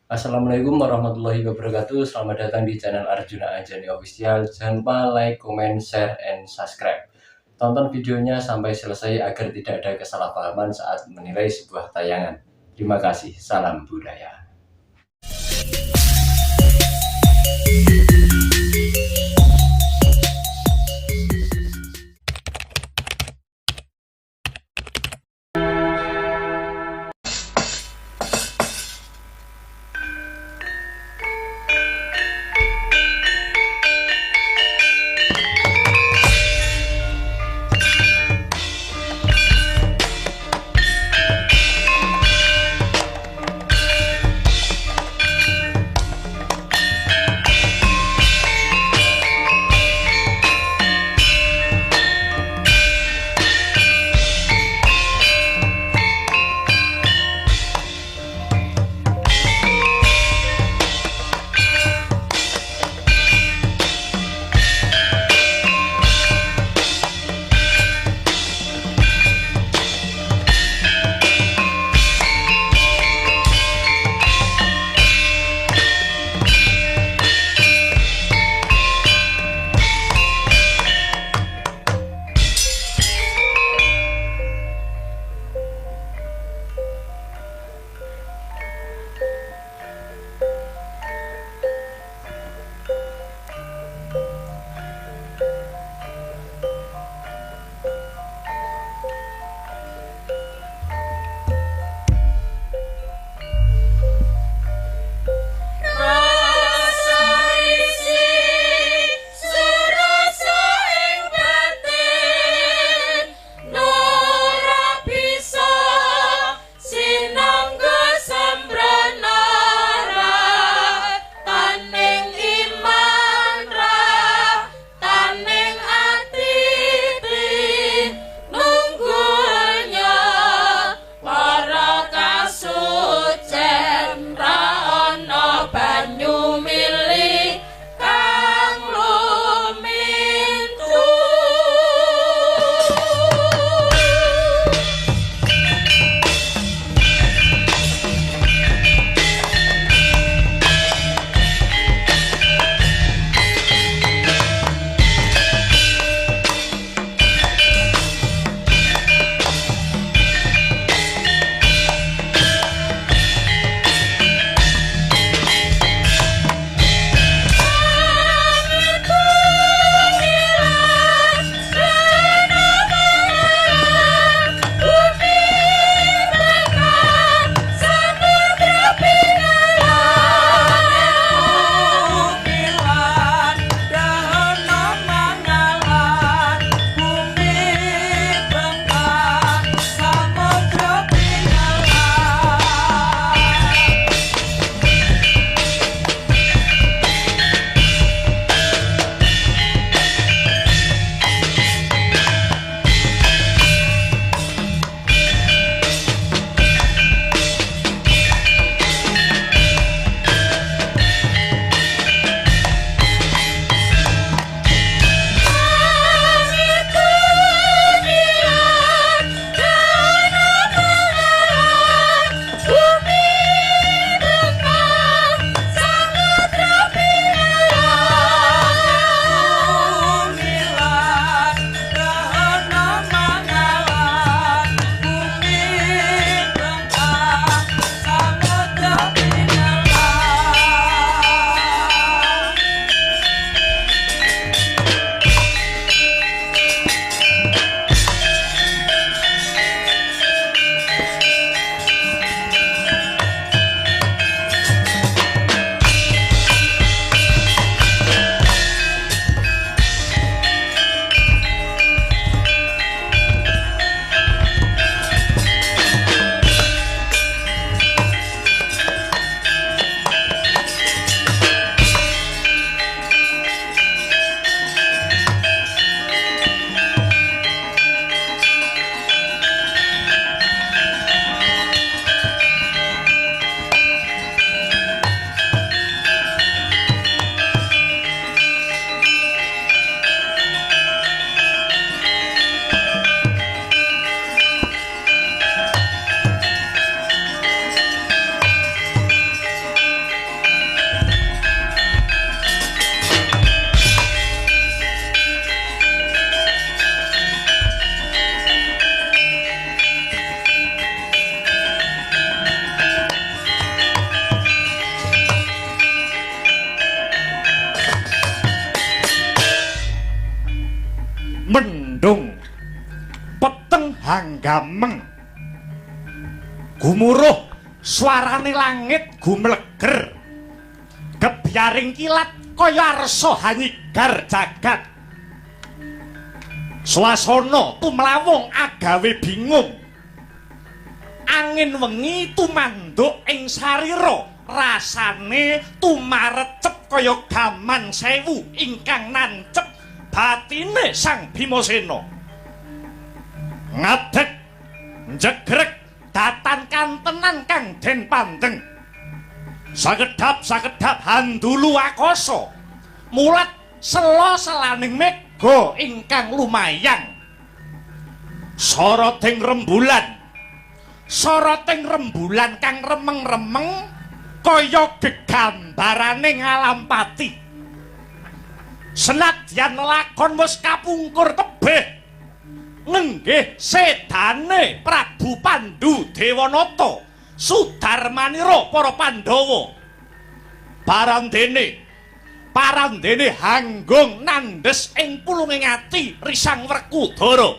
Assalamualaikum warahmatullahi wabarakatuh. Selamat datang di channel Arjuna Anjani Official. Jangan lupa like, comment, share, and subscribe. Tonton videonya sampai selesai agar tidak ada kesalahpahaman saat menilai sebuah tayangan. Terima kasih. Salam budaya. gameng gumuruh suarane langit gumleger gebyaring kilat kaya arsa hanyigar jagat swasana tumlawung agawe bingung angin wengi tumanduk ing sarira rasane tumarecep kaya gaman sewu ingkang nancep batine Sang Bimasena ngadeg njegreg datan kantenan kang den pandeng sakedhap handulu akasa mulat sela selaning mega ingkang lumayang soroting rembulan kang remeng-remeng kaya gegambarane ngalampati senadyan lakon wis kapungkur tebih nenggih sedane Prabu Pandhu Dewanata Sudarmanira para Pandhawa parandene hanggung nandes ing pulunging ati risang Werkudara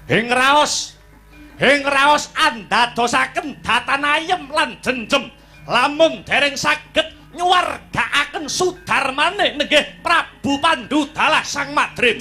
ing raos andadosaken datan ayem lan jenjem lamun dereng saged nyuwargakaken Sudarmane nenggih Prabu Pandhu dalah Sang Madrim.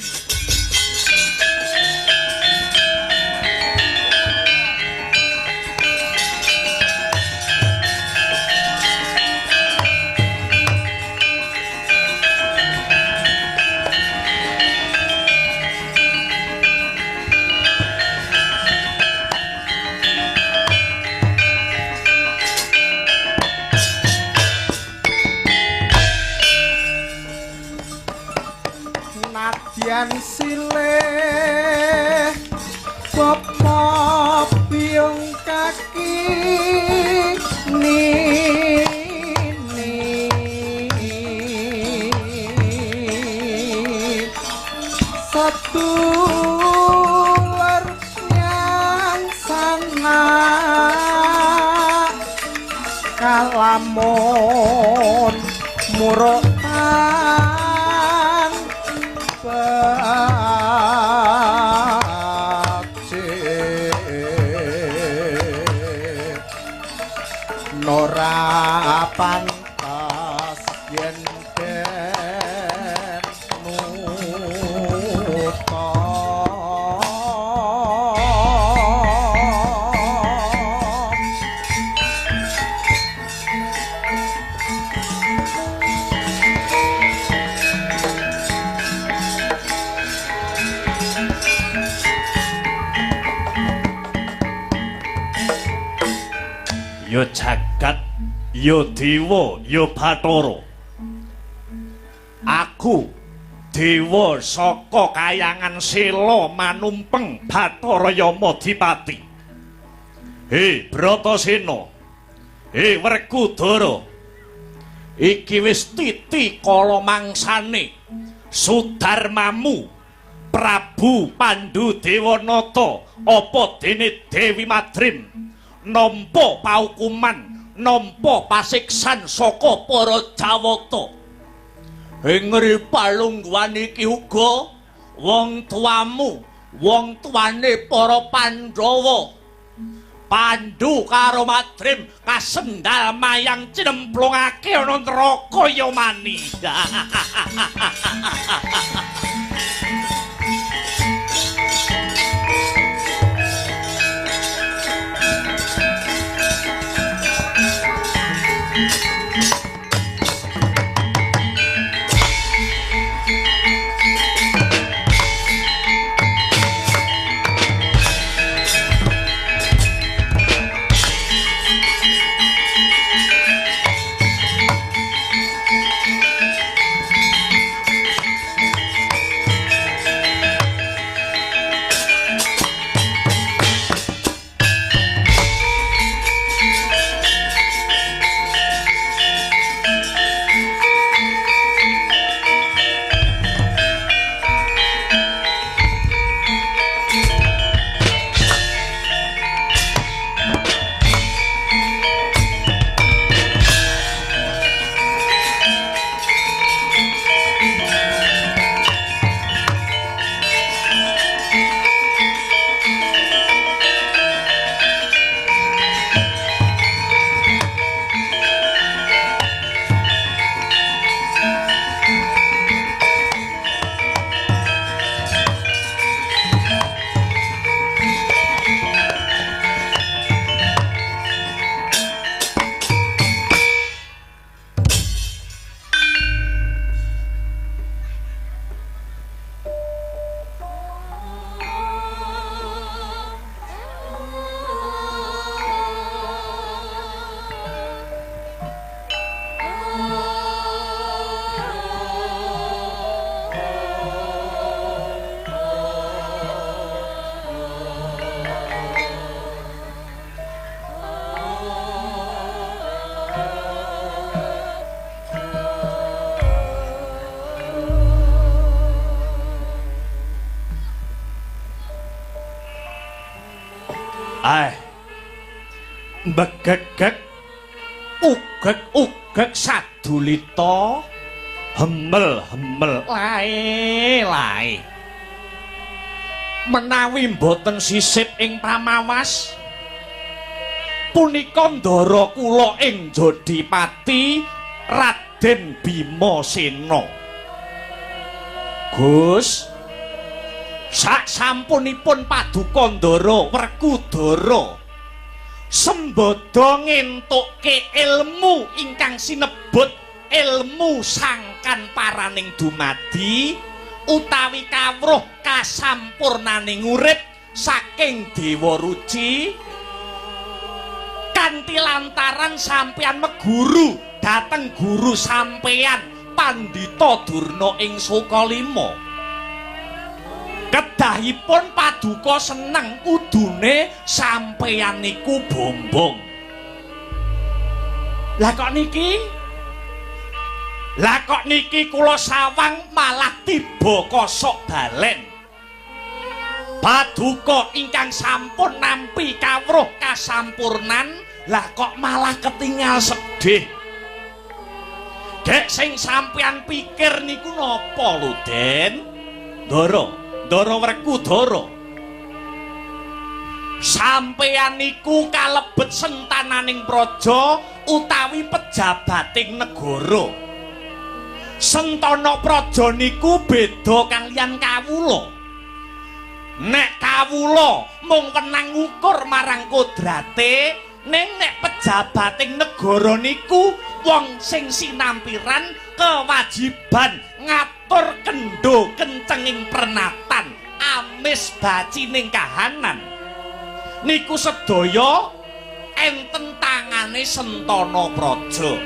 Nadyan silih bapa piung kaki sedulur nyang sana kalamun murutan Nora pantas yen den nuta ya jagat ya dewa ya Bathara aku dewa saka kayangan Sela manumpeng Bathara Yamadipati Bratasena Werkudara iki wis titi kala mangsane Sudarmamu Prabu Pandhu Dewanata apa dene Dewi Madrim nampa paukuman nampa pasiksan saka para Jawata ing palungguhan iki uga wong tuamu wong tuane para Pandhawa Pandhu karo Madrim kasendal mayang cinemplungake ana neraka Yamani. Begegek ugek sadulita hemel lae menawi mboten sisip ing pamawas punika ndara kula ing Jodipati Raden Bimasena. Gus, sak sampunipun Paduka Ndara Werkudara sembada ngentukke ilmu ingkang sinebut ilmu sangkan paraning dumadi utawi kawruh kasampurnaning urip saking Dewa Ruci kanthi lantaran sampeyan meguru dhateng guru sampeyan Pandhita Durna ing Sukalima. Kedahipun Paduka seneng kudune sampeyan niku bombong. Lah kok niki kula sawang malah tiba kosok balen. Paduka ingkang sampun nampi kawruh kasampurnan lah kok malah ketinggal sedih. Dek sing sampeyan pikir niku napa lho, Den? Ndara Werkudara. Sampeyan niku kalebet sentananing praja utawi pejabating negara. Sentana praja niku beda kaliyan kawula. Nek kawula mung wenang ngukur marang kodrate, ning nek pejabating negara niku wong sing sinampiran kewajiban ngatur kendho kencenging pernatan amis bacining kahanan niku sedaya enten tangane sentana praja.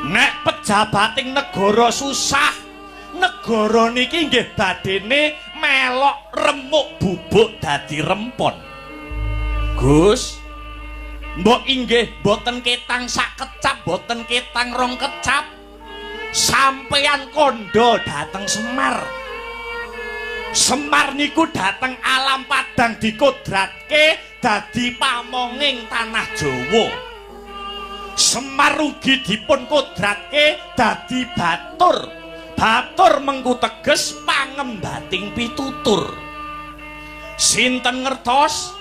Nek pejabating negara susah, negara niki nggih badene melok remuk bubuk dadi rempon. Gus, mbok inggih boten ketang sak kecap, boten ketang rong kecap. Sampeyan kondo dateng Semar. Semar niku dateng alam Padang dikodratke dadi pamonging tanah Jawa. Semar ugi dipun kodratke dadi batur. Batur mengku teges pangembating pitutur. Sinten ngertos?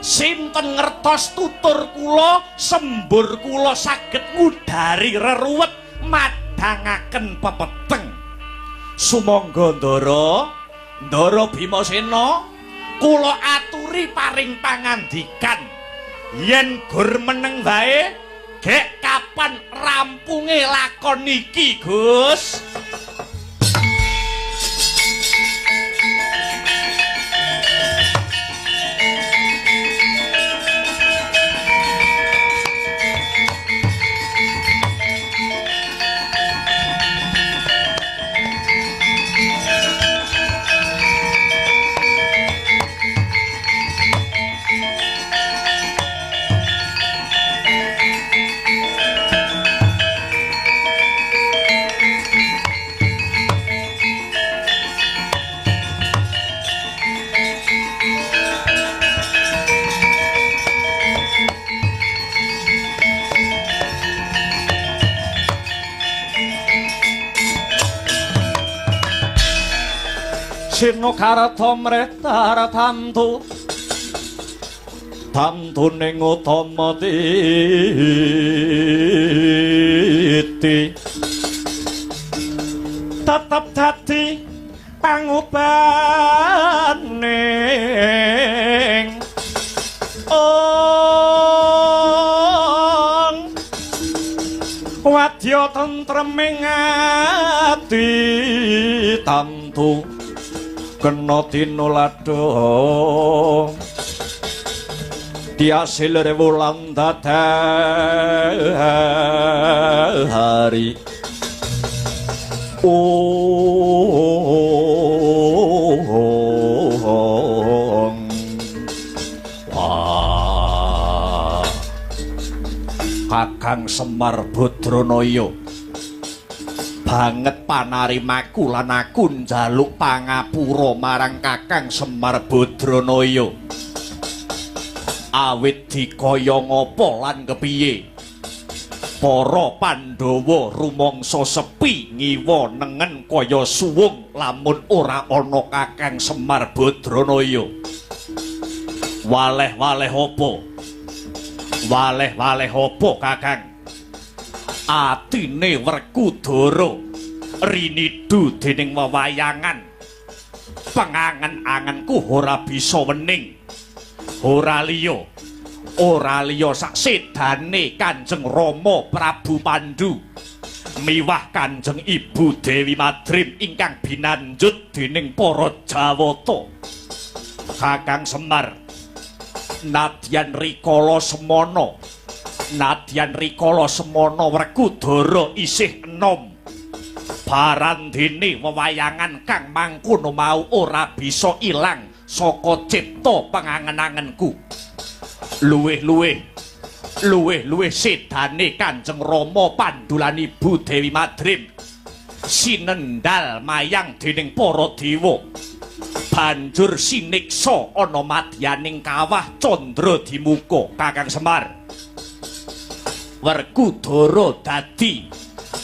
Sinten ngertos tutur kula, sembur kula saged ngudari reruwet madangaken pepeteng. Sumangga Ndara Bimasena kula aturi paring pangandikan yen gur meneng wae gek kapan rampunge lakon iki, Gus? Sino karata mretara tantu ning utama titi tetep dadi pangubaning wadya tentreming ati tantu kena tinuladha diasil rewulan dadari Kakang Semar Badranaya banget panarimaku lan aku njaluk pangapura marang Kakang Semar Badranaya. Awit dikaya ngapa lan kepiye para Pandhawa rumangsa sepi ngiwa nengen kaya suwung lamun ora ana Kakang Semar Badranaya. Waleh-waleh apa? Waleh-waleh apa Kakang? Atine Werkudara rinidu dening wewayangan. Pengangen-angenku ora bisa wening. Ora liya sak sedane Kanjeng Rama Prabu Pandhu miwah Kanjeng Ibu Dewi Madrim ingkang binanjut dening para Jawata. Kakang Semar, nadyan rikala semana Werkudara isih enom. Barandene wewayangan kang mangkono mau ora bisa ilang saka cipta pengangen-angenku. Luwih sedane Kanjeng Rama Pandhu lan Ibu Dewi Madrim sinendal mayang dening para dewa. Banjur siniksa ana madyaning kawah Candra Dimuka. Kakang Semar, Werkudara dadi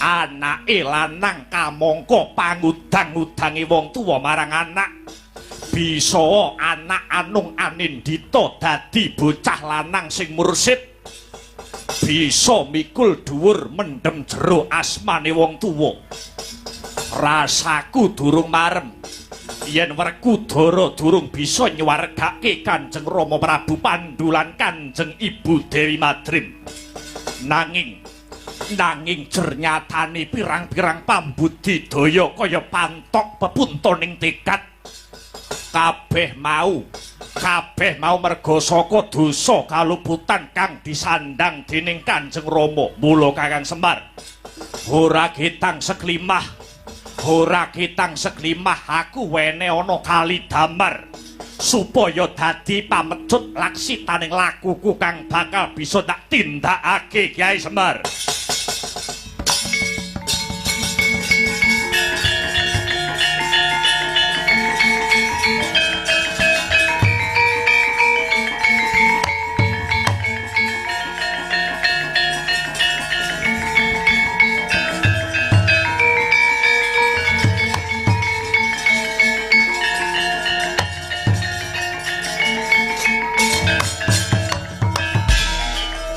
anake lanang kamangka pangudang-udange wong tuwa marang anak. Bisa anak Anung Anindita dadi bocah lanang sing mursid. Bisa mikul dhuwur mendem jero asmane wong tuwa. Rasaku durung marem yen Werkudara durung bisa nyuwargake Kanjeng Rama Prabu Pandhu lan Kanjeng Ibu Dewi Madrim. Nanging jernyatane pirang-pirang pambudidaya kaya pantok pepuntoning tekad. Kabeh mau merga saka dosa kaluputan kang disandang dening Kanjeng Rama. Mula Kakang Semar, ora ketang seklimah aku wene ana kali damar supaya dadi pamecut laksitaning lakuku kang bakal bisa tak tindakake. Kyai Semar,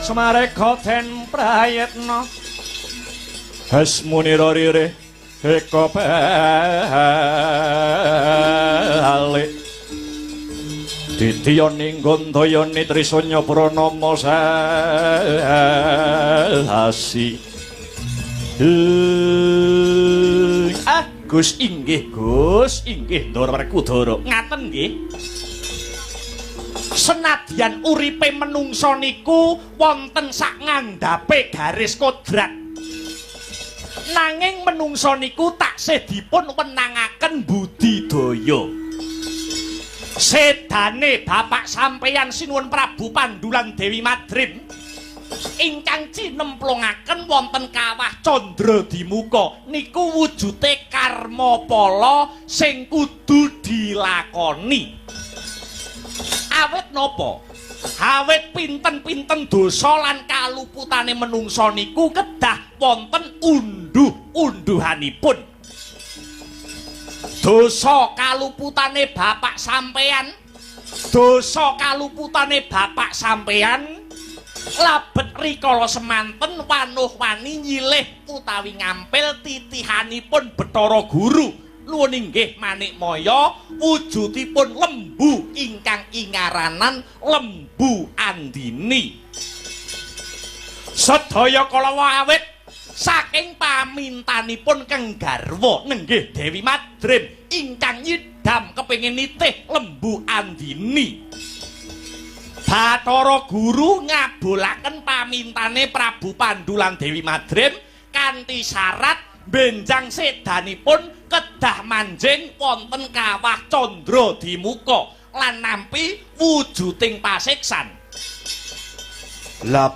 Semareka den prayetna hasmunira rire eka balik didiyani Gandayani Trisanya Pranama sasi. Gus inggih Ndara Werkudara. Ngaten nggih. Senadyan uripe menungsa niku wonten sak ngandhape garis kodrat, nanging menungsa niku taksih dipun wenangaken budidaya. Sedane bapak sampeyan sinuwun Prabu Pandhu lan Dewi Madrim ingkang cinemplungaken wonten kawah Candra Dimuka niku wujute karma pala sing kudu dilakoni. Awit napa? Awit pinten-pinten dosa lan kaluputane menungsa niku kedah wonten unduh-unduhanipun. Dosa kaluputane bapak sampeyan, labet rikala semanten wanuh-wani nyilih utawi ngampil titihanipun Bathara Guru. Nuwun inggih Manikmaya, wujudipun lembu ingkang ingaranan Lembu Andini. Sedaya kala awit saking pamintanipun keng garwa nenggih Dewi Madrim ingkang nyidham kepengin nitih Lembu Andini. Bathara Guru ngabulaken pamintane Prabu Pandhu lan Dewi Madrim kanthi syarat benjang sedanipun kedah manjing wonten kawah Candra Dimuka lan nampi wujuding pasiksan. Lah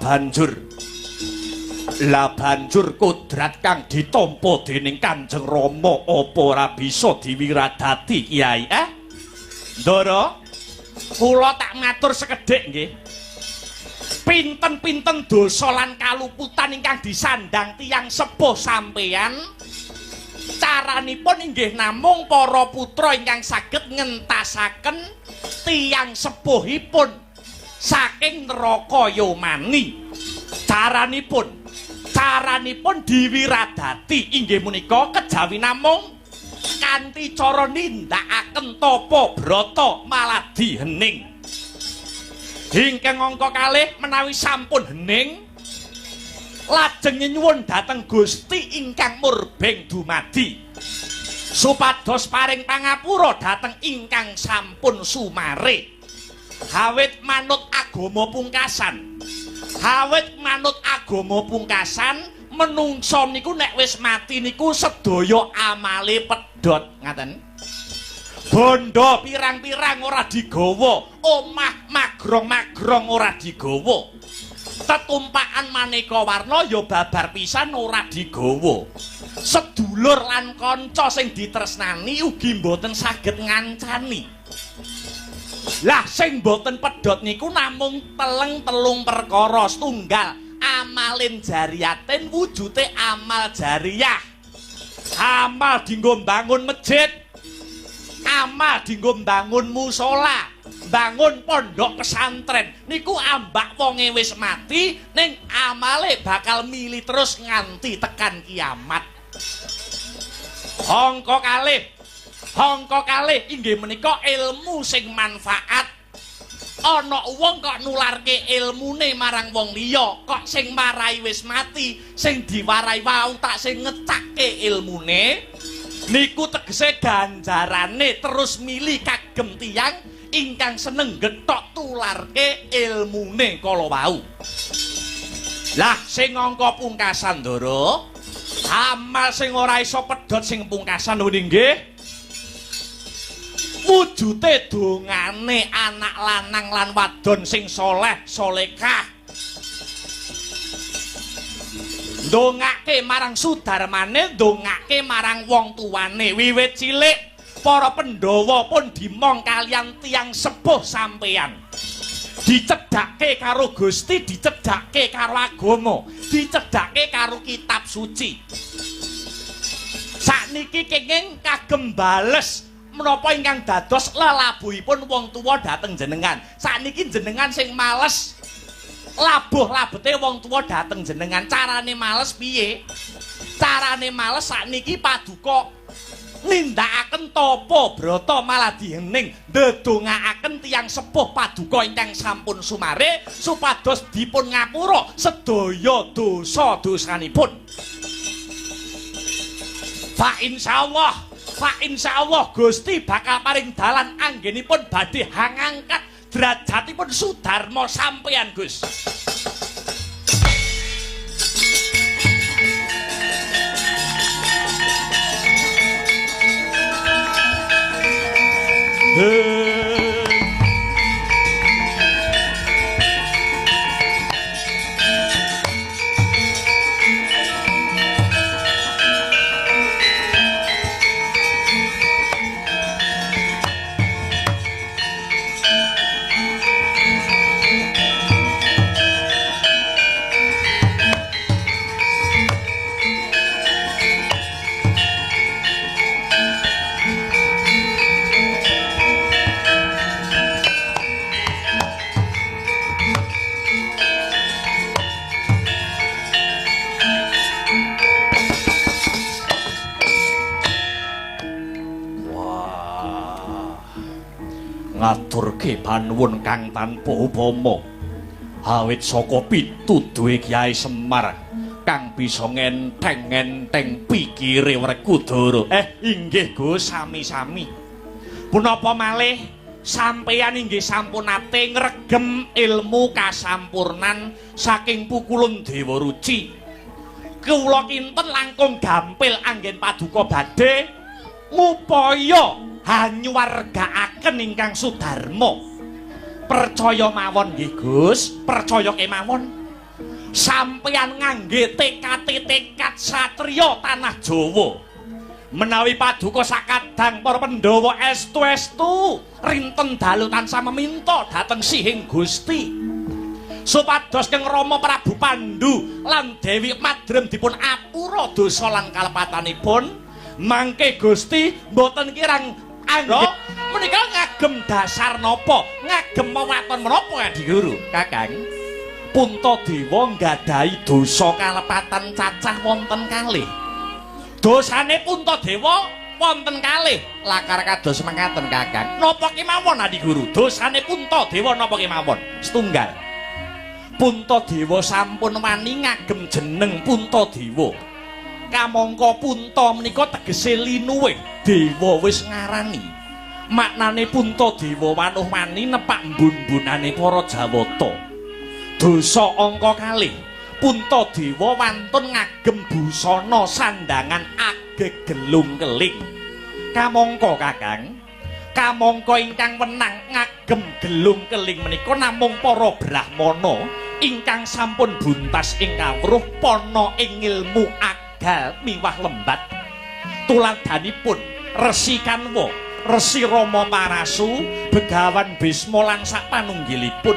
banjur kodrat kang ditampa dening Kanjeng Rama apa ora bisa diwiradati Kyai? Ndara, kula tak matur sekedhik nggih. pinten-pinten dosa lan kaluputan ingkang disandang tiyang sepuh sampeyan caranipun inggih namung para putra ingkang saged ngentasaken tiyang sepuhipun saking neraka Yomani. Caranipun diwiradati inggih menika kejawi namung kanthi cara nindakaken tapa brata maladi hening. Ingkang angka kalih menawi sampun hening lajeng nyuwun dhateng Gusti ingkang murbeng dumadi supados paring pangapura dhateng ingkang sampun sumare. Awit manut agama pungkasan menungso niku nek wis mati niku sedaya amale pedhot ngaten. Bondo pirang-pirang ora digawa, omah magrong-magrong ora digawa. Tetumpakan maneka warna ya babar pisan ora digawa. Sedulur lan kanca sing ditresnani ugi mboten saged ngancani. Lah sing mboten pedhot niku namung telung perkara. Setunggal amalin jariyatin wujute amal jariyah. Amal dinggo mbangun masjid, amal dinggo mbangun musala, bangun pondok pesantren niku ambak wonge wis mati ning amale bakal mili terus nganti tekan kiamat. Angka kalih inggih menika ilmu sing manfaat. Ana wong kok nularke ilmune marang wong liya, kok sing marai wis mati, sing diwarai wau tak sing ngecakke ilmune niku tegese ganjarane terus mili kagem tiyang ingkang seneng gethok tularke ilmune kala wau. Lah sing angka pungkasan ndoro, amal sing ora iso pedhot sing pungkasan nggih wujute dongane anak lanang lan wadon sing soleh solekah. Ndongake marang sudarmane, ndongake marang wong tuwane. Wiwit cilik para Pandhawa pun dimong kalian tiyang sepuh sampeyan. Dicedhake karo Gusti, dicedhake karo agama, dicedhake karo kitab suci. Sakniki kenging kagem bales menapa ingkang dados lelabuhipun wong tuwa dhateng jenengan. Sakniki jenengan sing males labuh-labete wong tuwa dhateng jenengan. Carane males piye? Carane males sakniki paduka nindakaken tapa brata maladi hening, ndedongaaken tiyang sepuh paduka ingkang sampun sumare supados dipun ngapura sedaya dosa-dosanipun. Fa insyaallah Gusti bakal paring dalan anggenipun badhe hangangkat derajatipun Sudarma sampeyan Gus. Ngaturke panuwun kang tanpa upama awit saka pituduhe Kyai Semar kang bisa ngenteng-ngenteng pikire Werkudara. Inggih Gus, sami-sami. Punapa malih sampeyan inggih sampun ate ngregem ilmu kasampurnan saking pukulun Dewa Ruci. Kula kinten langkung gampil anggen paduka badhe ngupaya hanyuwargaaken ingkang Sudarma. Percaya mawon nggih Gus, percaya kemawon. Sampeyan ngangge tekad satriya tanah Jawa. Menawi paduka sakadang para Pandhawa estu-estu rinten dalu tansah meminta dhateng Sihing Gusti. supados Kang Rama Prabu Pandhu lan Dewi Madrem dipun apura dosa lan kalepatanipun mangke Gusti mboten kirang anggep menika ngagem dasar napa ngagem wewaton menapa Adi Guru Kakang Puntadewa nggadahi dosa kalepatan cacah wonten kalih dosane Puntadewa wonten kalih lakar kados mangkaten Kakang napa kemawon Adi Guru dosane Puntadewa napa kemawon setunggal Puntadewa sampun wani ngagem jeneng Puntadewa kamangka Punta menika tegese linuwih dewa wis ngarani maknane Puntadewa wanuh wani nepak mbun-bunane para Jawata dosa angka kalih Puntadewa wantun ngagem busana sandangan agegelung keling kamangka Kakang kamangka ingkang wenang ngagem gelung keling menika namung para brahmana ingkang sampun buntas ing kawruh pana ing ilmu agal miwah lembat tuladhanipun Resi Kanwa Resi Rama Parasu Begawan Bisma lan sapanunggilipun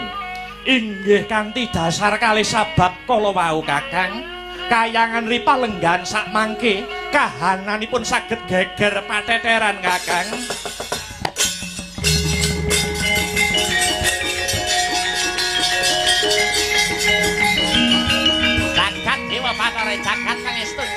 inggih kanthi dasar kalih sabab kala wau Kakang kayangan ripalenggan sak mangke kahananipun saged geger pateteran Kakang jagat dewa batara jagat kang estung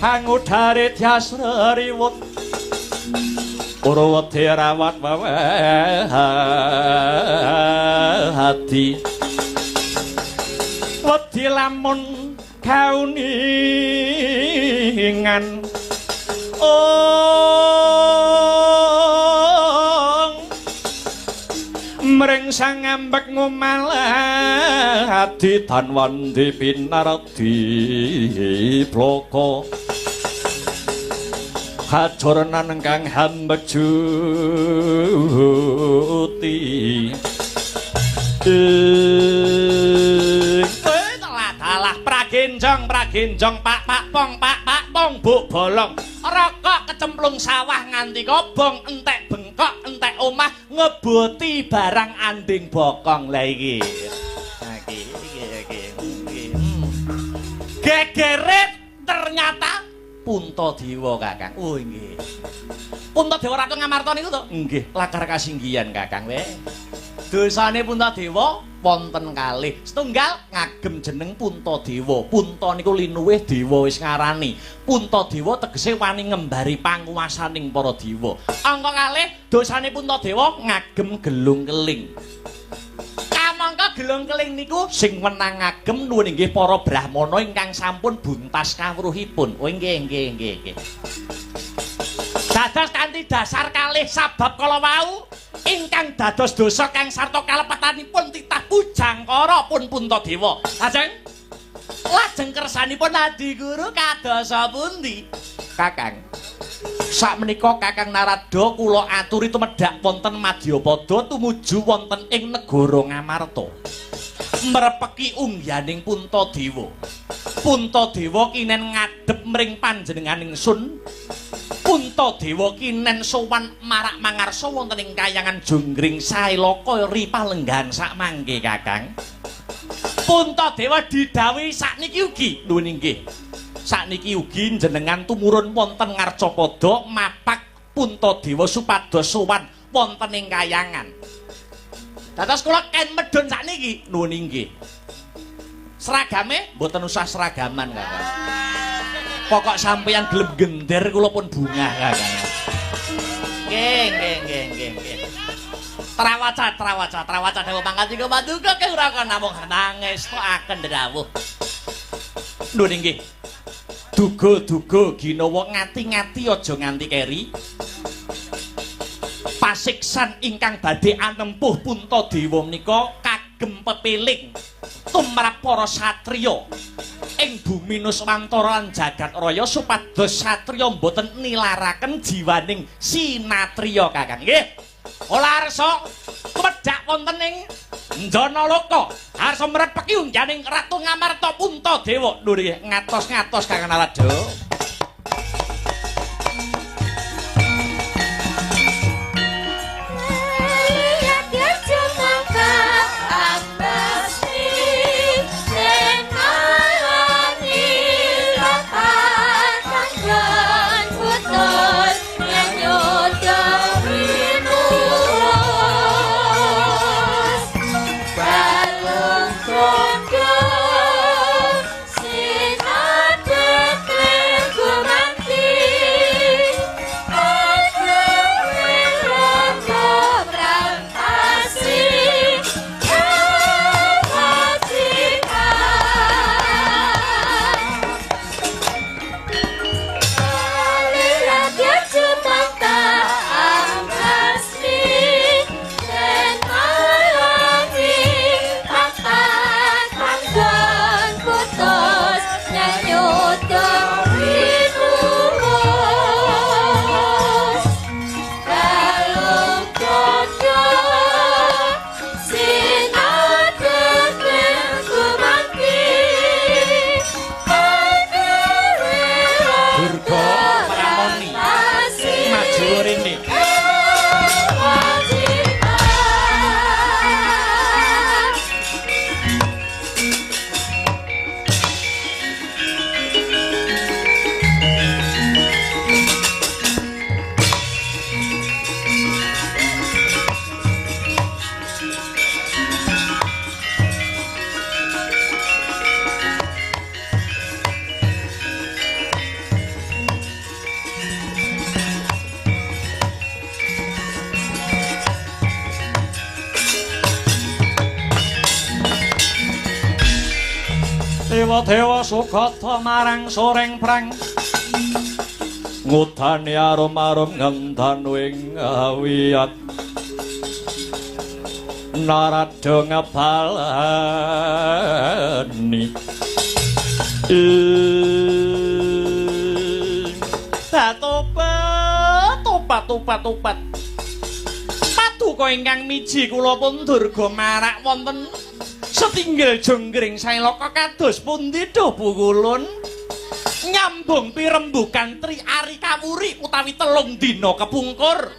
Angudhare Dyasrariwut Purwati rawat hati wedi lamun kauningan mring sang ambek ngumalati tanwandi pinardi bloko hajorenan kang hambek juti dalah pragenjong pak pong buk bolong rokok kecemplung sawah nganti kobong entek bengkok entek omah ngebuti barang anding bokong lah iki gegeret ternyata Puntadewa Kakang. Oh nggih. Puntadewa Ratu Ngamarta niku to? Nggih, lakar kasinggihan Kakang we. Dosane Puntadewa wonten kalih. Setunggal ngagem jeneng Puntadewa. Punta niku linuwih dewa wis ngarani. Puntadewa tegese wani ngembari panguwasaning para dewa. Angka kalih dosane Puntadewa ngagem gelung keling. Kamangka gelung keling niku sing wenang ngagem nuwun inggih para brahmana ingkang sampun buntas kawruhipun. Oh nggih. Dados kanthi dasar kalih sabab kala wau ingkang dados dosa kang sarta kalepetanipun titah pujangkara pun Puntadewa. Lajeng kersanipun Adi Guru kadosa pundi? Kakang sakmenika Kakang Narada kula aturi tumedhak wonten Madyapada tumuju wonten ing negara Ngamarta. Mrepeki ungyaning Puntadewa. Puntadewa kinen ngadhep mring panjenenganing sun. Puntadewa kinen sowan marak mangarsa wonten ing kayangan Jonggring Sailaka ripalenggan sakmangke Kakang. Puntadewa didhawuhi sakniki ugi nuwun inggih. Sakniki ugi jenengan tumurun wonten Ngarcapada mapak Puntadewa supados sowan wonten ing kayangan. Dados kula ken medhun sakniki nuwun inggih. Seragame mboten usah seragaman Kakang. Pokok sampeyan gelem gender kula pun bungah Kakang. Nggih. Trawaca dawuh pangkat iku paduka kang ora kon namung nangis tok aken dawuh. Nuwun inggih. Duga-duga ginawa ngati-ngati aja nganti keri. Pasiksan ingkang badhe anempuh Puntadewa menika kagem pepiling tumrap para satriya ing bumi Nuswantara lan jagat raya supados satriya boten nilaraken jiwaning sinatriya Kakang. Nggih. Ola arsa Kumedhak wonten ing Njanaloka arsa meret pekyungjaning Ratu Ngamarta Puntadewa. Lho nggih ngatos-ngatos Kang Narada. Dewa Sugata marang soreng prang ngudani arum-arum ngendanu ing awiyat Narada ngebalani topat paduka ingkang miji kula pun durga marak wonten setinggil jonggring Sailoka kados pundi dhuh Pukulun nyambung pirembugan Tri Ari Kawuri utawi 3 dina kepungkur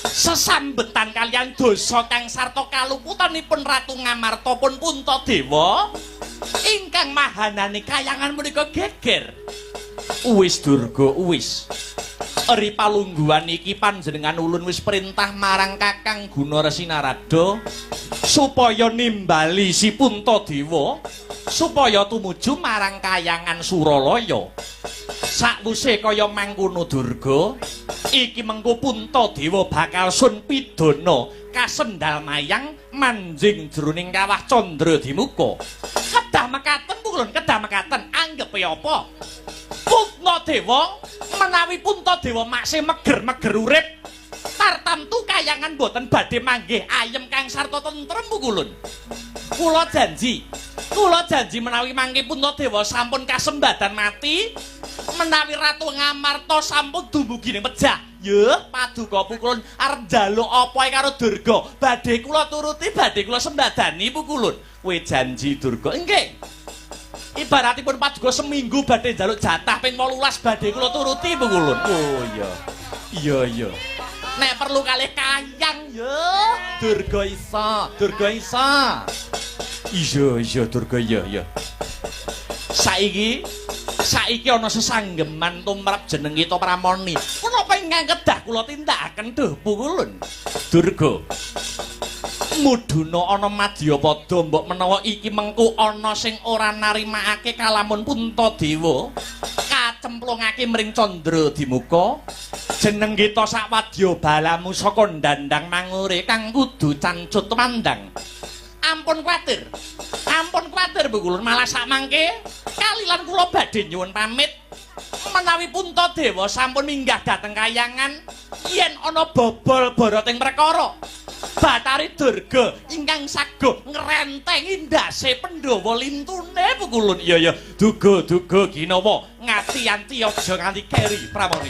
sesambetan kalian dosa kang sarta kaluputanipun Ratu Ngamarta pun Puntadewa ingkang mahanane kayangan menika geger. Uwis Durga uwis. Eri palungguhan iki panjenengan ulun wis perintah marang Kakang Gunaresi Narada supaya nimbali si Puntadewa supaya tumuju marang kayangan Suralaya. Sakwise kaya mangkono Durga, iki mengko Puntadewa bakal sun pidana kasendal mayang manjing jroning kawah Candradimuka. Kedah mekaten Pukulun, kedah mekaten anggepe apa? Puntadewa menawi Puntadewa maksih meger-meger urip tartamtu kayangan boten badhe manggih ayem kang sarta tentrem Pukulun. Kula janji menawi mangke Puntadewa sampun kasembadan mati, menawi Ratu Ngamarta sampun dumugi ning pejah. Yeuh, paduka Pukulun arep njaluk apa karo Durga? Badhe kula turuti, badhe kula sembadani Pukulun. Kowe janji Durga? Nggih. Ibaratipun paduka seminggu badhe njaluk jatah ping 18 badhe kula turuti Pukulun. Oh iya. Iya. Nek perlu kalih kayang ya. Durga isa. Iya Durga iya. Saiki ana sesanggeman tumrap jeneng kita Pramoni. Menapa ingkang kedah kula tindakaken dhuh Pukulun? Durga. Muduna ana Madyapada mbok menawa iki mengko ana sing ora narimakake kalamun Puntadewa kacemplungake mring Candradimuka. Jeneng kita sakwadya balamu saka ndandang mangure kang kudu cancut mandang. Ampun kuwatir Pukulun, malah sakmangke kalilan kula badhe nyuwun pamit menawi Puntadewa sampun minggah dhateng kayangan yen ana bobol boroting perkara Bathari Durga ingkang saguh ngrentengi ndase Pandhawa lintune Pukulun. Iya duga ginawa ngati-anti aja nganti keri Pramoni.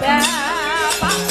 Bapak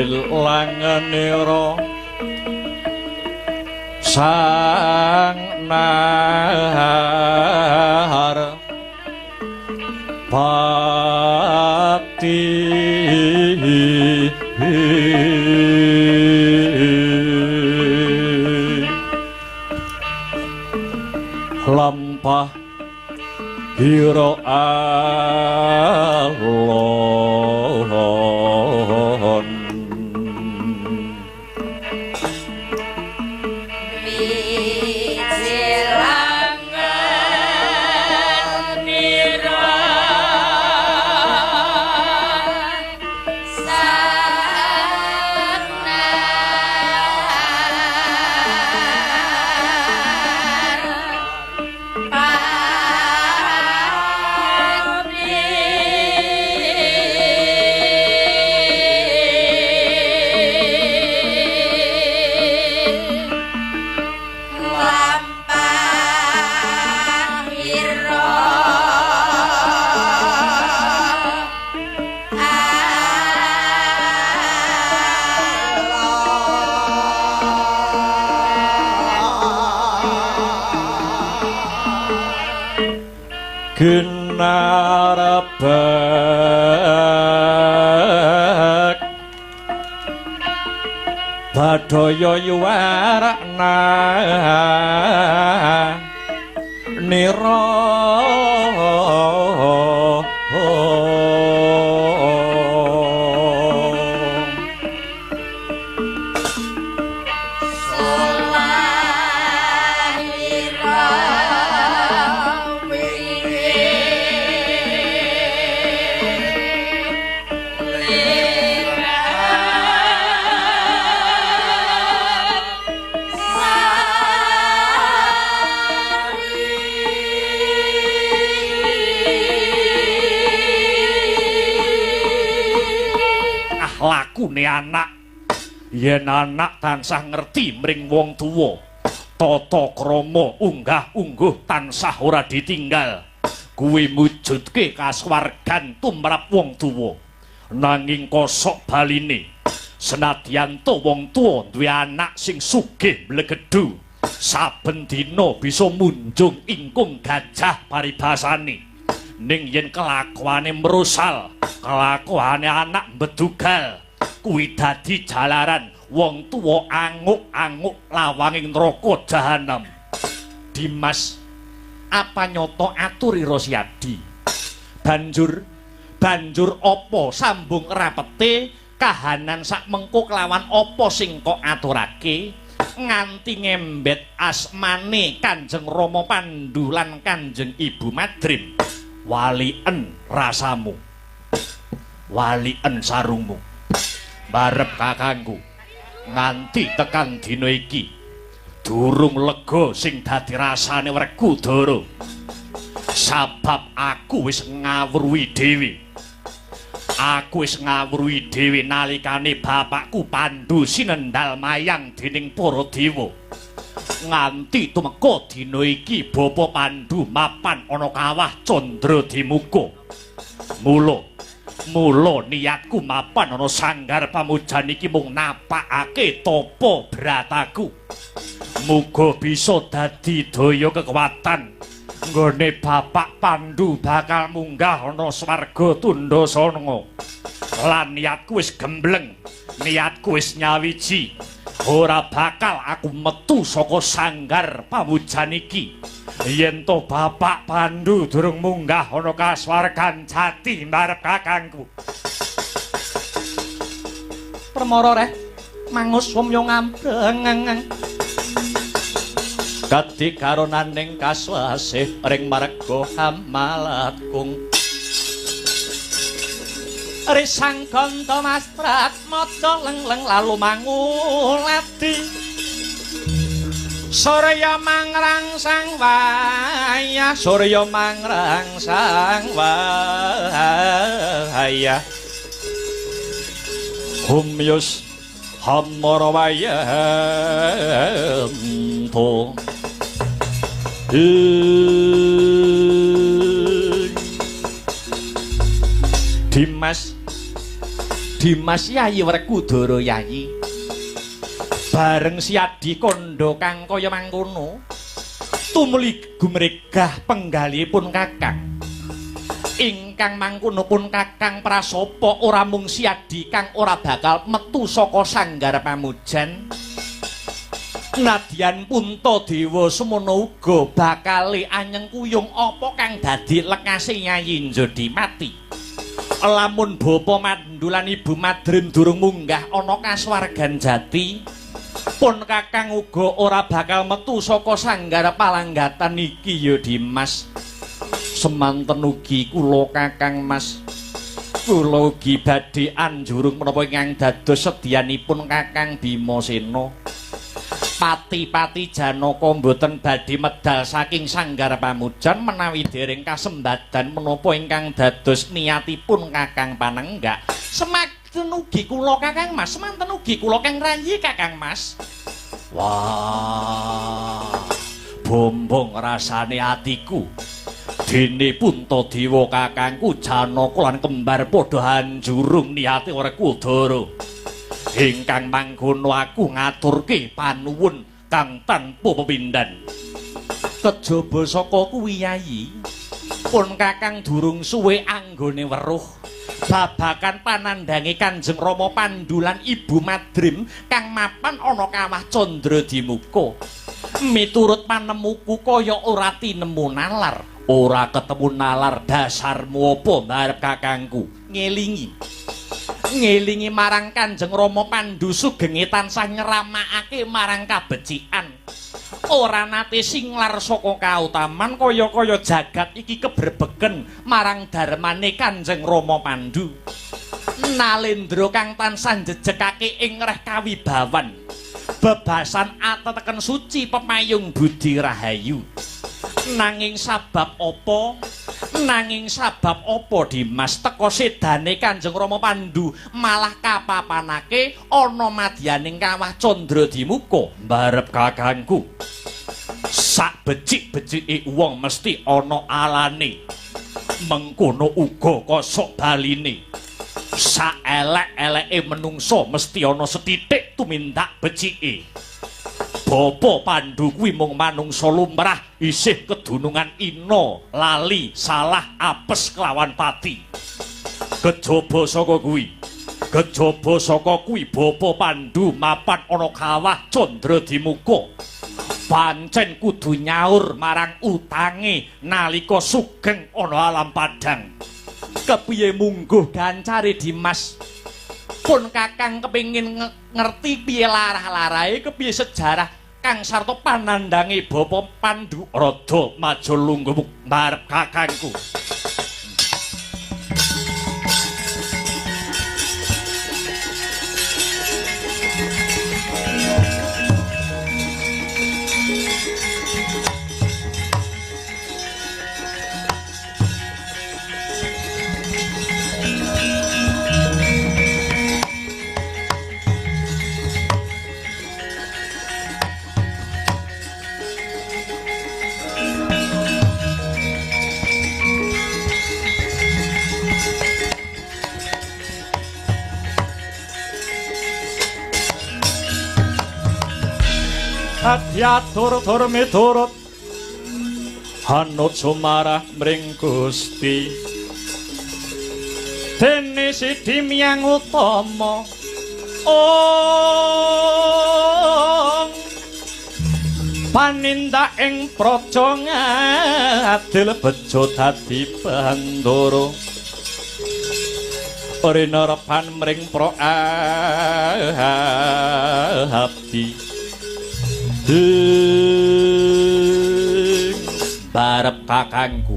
Bilanganira sang nahar pati lampah hira alon Ginarabak Badaya yuwarna nira lakune anak yen anak tansah ngerti mring wong tuwa tata krama unggah-ungguh tansah ora ditinggal kuwi mujudke kasuwargan tumrap wong tuwa nanging kosok baline senadyan to wong tuwa duwe anak sing sugih mlegedhu saben dina bisa munjung ingkung gajah paribasane ning yen kelakuane merusal kelakuane anak bedugal kuwi dadi jalaran wong tuwa anguk-anguk lawanging neraka jahanam. Dimas apa nyoto aturi Rosyadi banjur apa sambung rapete kahanan sak mengko kelawan apa sing kok aturake nganti ngembet asmane Kanjeng Rama Pandhu lan Kanjeng Ibu Madrim walien rasamu walien sarungmu barep kakangku nganti tekan dina iki durung lega sing dadi rasane Werkudara sabab aku wis ngawruhi dhewe nalikane bapakku Pandhu sinendal mayang dening para dewa nganti tumeka dina iki Bapa Pandhu mapan ana kawah Candra Dimuka mula niatku mapan ana sanggar pamujan iki mung napakake tapa brataku muga bisa dadi daya kekuatan nggone Bapak Pandhu bakal munggah ana swarga Tundasana lan niatku wis gembleng niatku wis nyawiji ora bakal aku metu saka sanggar pamujan iki yen to Bapak Pandhu durung munggah ana kaswargan jati marep kakangku permara reh mangus wamya ngambreng kati karonaning kaswasih ring marga Hamalatgung risang kanta mastrat maca lengleng lalu mangulati Surya mangrangsang wayah Surya mangrangsang wayah humyus hamara wayamto Dimas Dimas Yayi Werkudara Yayi bareng Siadi Kandha kang kaya mangkono tumuli gumregah penggalihipun Kakang. Ingkang mangkono pun Kakang prasapa ora mung Siadi kang ora bakal metu saka sanggar pamujan. Nadyan Puntadewa semono uga bakale anyeng kuyung apa kang dadi lekase Yayi Njodimati. Lamun Bapa Mandhu lan Ibu Madrim durung munggah ana kasuwargan jati, pun Kakang uga ora bakal metu saka sanggar palanggatan iki ya Dimas. Semanten ugi kula Kakang Mas. Kula ugi badhe anjurung menapa ingkang dados sedyanipun Kakang Bimasena. Pati-pati Janaka mboten badhe medal saking sanggar pamujan menawi dereng kasembadan menapa ingkang dados niatipun Kakang Panenggak. Semanten ugi kula Kakang Mas, semanten ugi kula Kang Rayi Kakang Mas. Wah, bombong rasane atiku. Dene Puntadewa kakangku Janaka lan kembar padha anjurung niate Werkudara. Ingkang mangkono aku ngaturke panuwun kang tanpa pepindhan. Kejaba saka kuwi Yayi, pun Kakang durung suwe anggone weruh babagan panandhange Kanjeng Rama Pandhu lan Ibu Madrim kang mapan ana kawah Candradimuka. Miturut panemuku kaya ora tinemu nalar. Ora ketemu nalar dasarmu apa barep kakangku. Ngelingi marang Kanjeng Rama Pandhu sugenge tansah nyeramakake marang kabecikan. Ora nate singlar saka kautaman kaya-kaya jagat iki keberbegen marang darmane Kanjeng Rama Pandhu. Nalendra kang tansah njejekake ing reh kawibawan. Bebasan ateteken suci pepayung budi rahayu. Nanging sabab apa? Nanging sabab apa Dimas teka sedane Kanjeng Rama Pandhu malah kapapanake ana madyaning kawah Candradimuka mbarep kakangku. Sak becik-becike wong mesti ana alane. Mengkono uga kosok baline. Sak elek-eleke menungso mesti ana sethithik tumindak becike. Bapa Pandhu kuwi mung manungsa lumrah isih kedunungan ina lali salah apes kelawan pati. Kejaba saka kuwi Bapa Pandhu mapan ana kawah Candradimuka. Pancen kudu nyaur marang utange nalika sugeng ana alam padang. Kepiye mungguh gancare Dimas? Pun Kakang kepingin ngerti piye larah-larahe, kepiye sejarah kang sarta panandhange Bapa Pandhu rada maju lungguh mbarep kakangku. Adyatur miturut hanut sumarah mring Gusti dene sidi miyang utama panindak ing praja ngadil bejo dadi bandara rinarepan mring pra abdi barep kakangku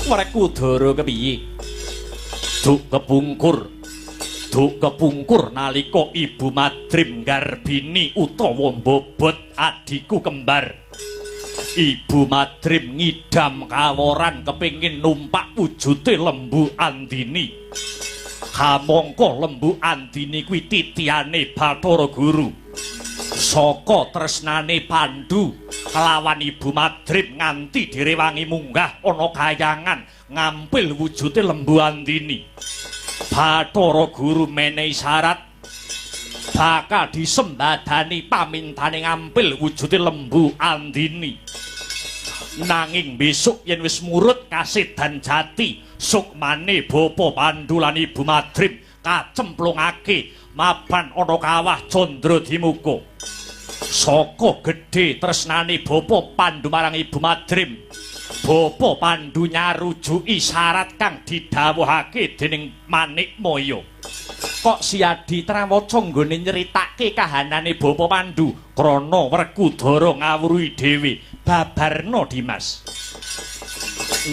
Werkudara kepiye duk kepungkur nalika Ibu Madrim garbini utawa mbobot adiku kembar. Ibu Madrim ngidam kaworan kepingin numpak wujute Lembu Andini. Kamangka Lembu Andini kuwi titiane Bathara Guru. Saka tresnane Pandhu kelawan Ibu Madrim nganti direwangi munggah ana kayangan ngampil wujude Lembu Andini. Bathara Guru menehi syarat bakal disembadani pamintane ngampil wujude lembu andini. Nanging besok yen wis murut kasedan jati sukmane Bapa Pandhu lan Ibu Madrim kacemplungake mapan ana kawah Candra Dimuka. Saka gedhe tresnane Bapa Pandhu marang Ibu Madrim, Bapa Pandhu nyarujuki syarat kang didhawuhake dening Manikmaya. Kok Siadi Trawaca nggone nyeritake kahanane Bapa Pandhu krana Werkudara ngawruhi dhewe. Babarna Dimas.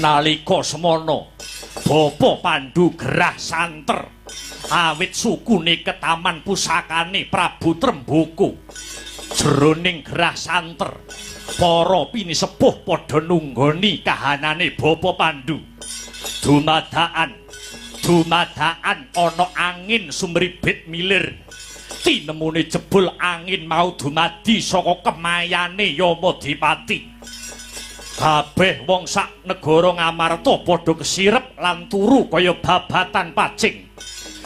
Nalika semana Bapa Pandhu gerah santer awit sukune ketaman pusakane Prabu Tremboko. Jroning gerah santer para pinisepuh padha nunggoni kahanane Bapa Pandhu. Dumadakan ana angin sumribit milir. Tinemune jebul angin mau dumadi saka kemayane Yamadipati. Kabeh wong sak negara Ngamarta padha kesirep lan turu kaya babatan pacing.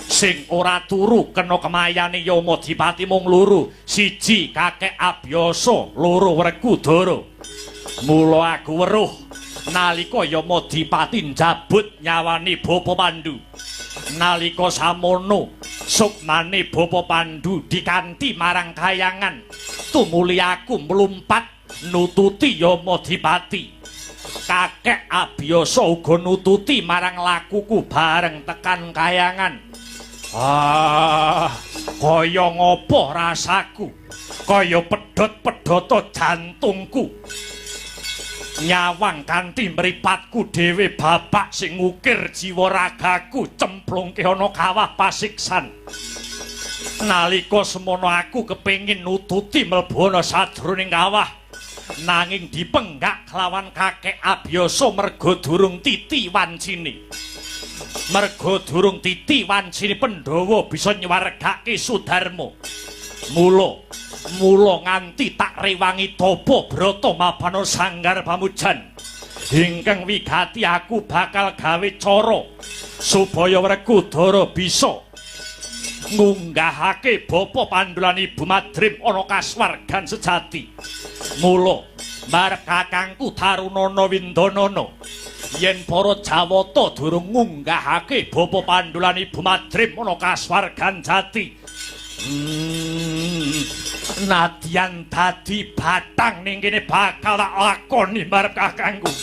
Sing ora turu kena kemayane Yamadipati mung loro, siji Kakek Abiyasa, loro Werkudara. Mula aku weruh nalika Yamadipati njabut nyawani Bapa Pandhu. Nalika samono sukmane Bapa Pandhu dikanthi marang kayangan, tumuli aku mlumpat nututi Yamadipati. Kakek Abiyasa uga nututi marang lakuku bareng tekan kayangan. Kaya ngopo rasaku, kaya pedhot-pedhota jantungku. Nyawang kanthi mripatku dhewe bapak sing ngukir jiwa ragaku cemplungke ana kawah pasiksan. Nalika semono aku kepengin nututi mlebu ana sajroning kawah, nanging dipenggak kelawan Kakek Abiyasa merga durung titi wancine. Merga durung titi wancine Pandhawa bisa nyuwargake Sudarma. Mula nganti tak rewangi Tapa Brata mabana Sanggar Pamujan. Ingkang wigati aku bakal gawe cara supaya Werkudara bisa ngunggahake Bapa Pandhu lan Ibu Madrim ana kaswargan sejati. Mula marep kakangku Tarunana Windanana yen para Jawata durung ngunggahake Bapa Pandhu lan Ibu Madrim ana kaswargan jati. Nadyan dadi batang ning kene bakal tak lakoni marep kakangku.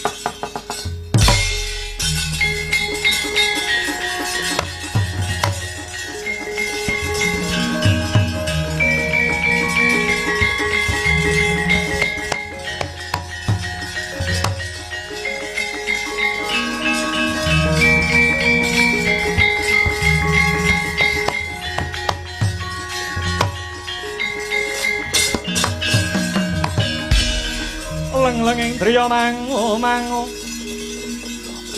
Leng-lenging driya mangu-mangu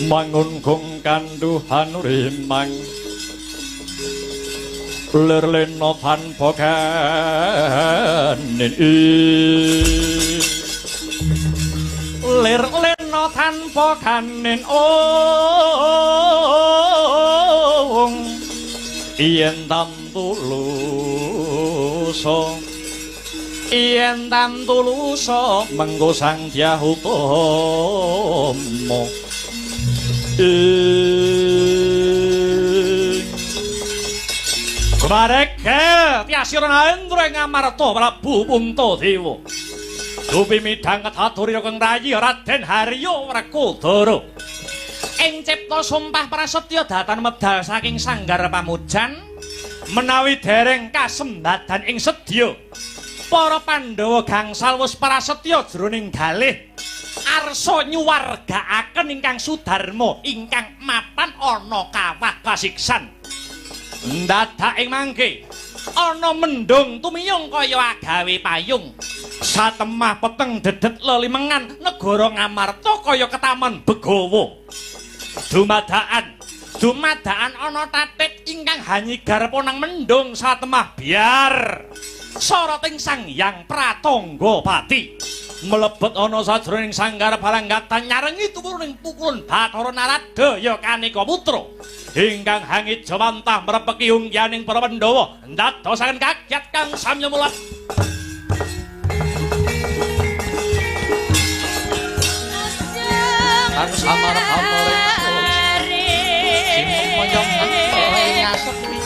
mangun gong kanduhan rimang lir-lena tanpa kanin lir-lena tanpa kanin yen tantulusa mengko sang Dyahutama Kumareke tiasira Indra Ngamarta Prabu Puntadewa dupi midhang kedhaturira kang rayi Raden Harya Werkudara ing cipta sumpah prasetya datan medal saking Sanggar Pamujan menawi dereng kasembadan ing sedya para Pandhawa gangsal wis prasetya jroning galih arsa nyuwargakaken ingkang Sudarma ingkang mapan ana kawah kasiksan. Ndadak ing mangke ana mendung tumiyung kaya agawe payung. Satemah peteng dedet lelimengan negara Ngamarta kaya ketaman Begawa. Dumadakan ana tatit ingkang hanyigar ponang mendung satemah biar soroting Sang Hyang Pratanggapati mlebet ana sajroning sanggar balanggatan nyarengi tumurning pukulun Bathara Naradaya Kanika Putra ingkang hangit jawantah mrepeki ungyaning para Pandhawa ndadosaken kagyat kang samya mulat. Kan samar pamrih sing moyong nyasep